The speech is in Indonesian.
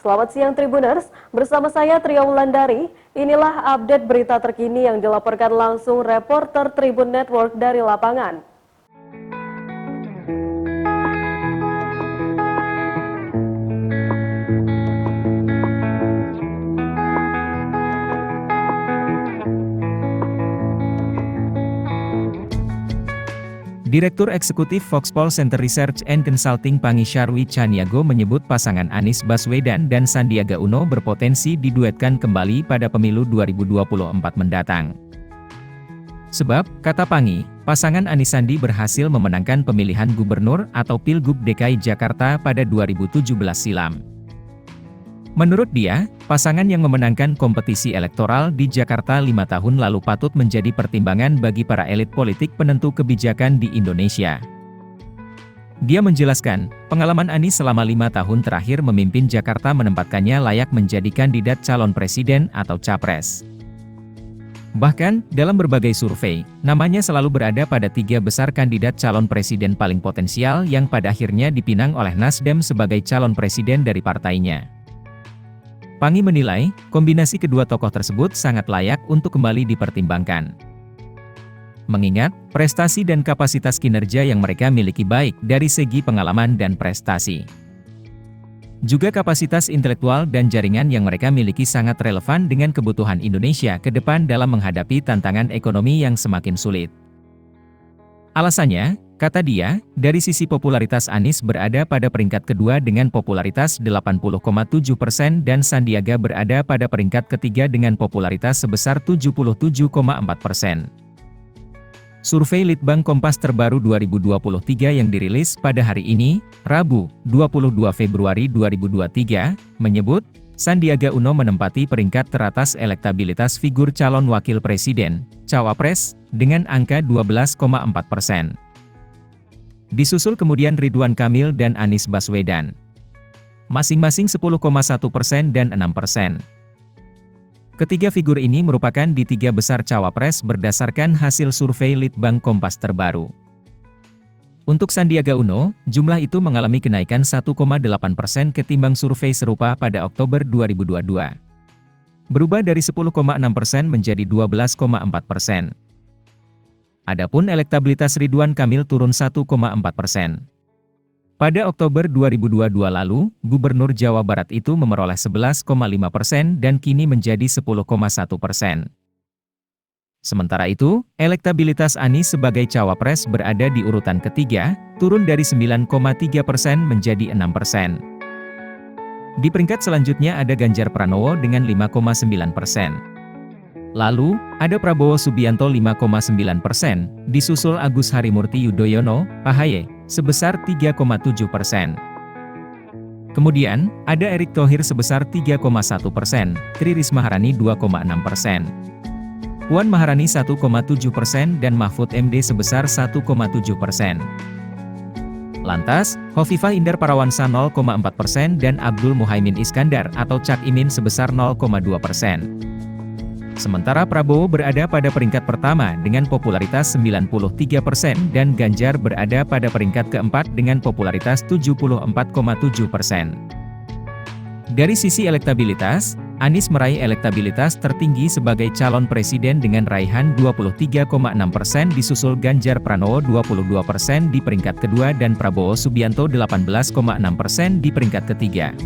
Selamat siang Tribuners, bersama saya Tria Wulandari. Inilah update berita terkini yang dilaporkan langsung reporter Tribun Network dari lapangan. Direktur Eksekutif Foxpol Center Research and Consulting Pangi Syarwi Caniago menyebut pasangan Anies Baswedan dan Sandiaga Uno berpotensi diduetkan kembali pada pemilu 2024 mendatang. Sebab, kata Pangi, pasangan Anies Sandi berhasil memenangkan pemilihan gubernur atau Pilgub DKI Jakarta pada 2017 silam. Menurut dia, pasangan yang memenangkan kompetisi elektoral di Jakarta 5 tahun lalu patut menjadi pertimbangan bagi para elit politik penentu kebijakan di Indonesia. Dia menjelaskan, pengalaman Anies selama 5 tahun terakhir memimpin Jakarta menempatkannya layak menjadi kandidat calon presiden atau capres. Bahkan, dalam berbagai survei, namanya selalu berada pada 3 besar kandidat calon presiden paling potensial yang pada akhirnya dipinang oleh Nasdem sebagai calon presiden dari partainya. Pangi menilai, kombinasi kedua tokoh tersebut sangat layak untuk kembali dipertimbangkan. Mengingat, prestasi dan kapasitas kinerja yang mereka miliki baik dari segi pengalaman dan prestasi. Juga kapasitas intelektual dan jaringan yang mereka miliki sangat relevan dengan kebutuhan Indonesia ke depan dalam menghadapi tantangan ekonomi yang semakin sulit. Alasannya, kata dia, dari sisi popularitas Anies berada pada peringkat kedua dengan popularitas 80,7% dan Sandiaga berada pada peringkat ketiga dengan popularitas sebesar 77,4%. Survei Litbang Kompas terbaru 2023 yang dirilis pada hari ini, Rabu, 22 Februari 2023, menyebut, Sandiaga Uno menempati peringkat teratas elektabilitas figur calon wakil presiden, cawapres, dengan angka 12,4%. Disusul kemudian Ridwan Kamil dan Anies Baswedan. Masing-masing 10,1% dan 6%. Ketiga figur ini merupakan di 3 besar cawapres berdasarkan hasil survei Litbang Kompas terbaru. Untuk Sandiaga Uno, jumlah itu mengalami kenaikan 1,8% ketimbang survei serupa pada Oktober 2022. Berubah dari 10,6% menjadi 12,4%. Adapun elektabilitas Ridwan Kamil turun 1,4%. Pada Oktober 2022 lalu, Gubernur Jawa Barat itu memperoleh 11,5% dan kini menjadi 10,1%. Sementara itu, elektabilitas Anies sebagai cawapres berada di urutan ketiga, turun dari 9,3% menjadi 6%. Di peringkat selanjutnya ada Ganjar Pranowo dengan 5,9%. Lalu, ada Prabowo Subianto 5,9%, disusul Agus Harimurti Yudhoyono, AHY, sebesar 3,7%. Kemudian, ada Erick Thohir sebesar 3,1%, Tri Risma Harani 2,6%. Puan Maharani 1,7% dan Mahfud MD sebesar 1,7%. Lantas, Khofifah Indar Parawansa 0,4% dan Abdul Muhaimin Iskandar atau Cak Imin sebesar 0,2%. Sementara Prabowo berada pada peringkat pertama dengan popularitas 93% dan Ganjar berada pada peringkat keempat dengan popularitas 74,7%. Dari sisi elektabilitas, Anies meraih elektabilitas tertinggi sebagai calon presiden dengan raihan 23,6% disusul Ganjar Pranowo 22% di peringkat kedua dan Prabowo Subianto 18,6% di peringkat ketiga.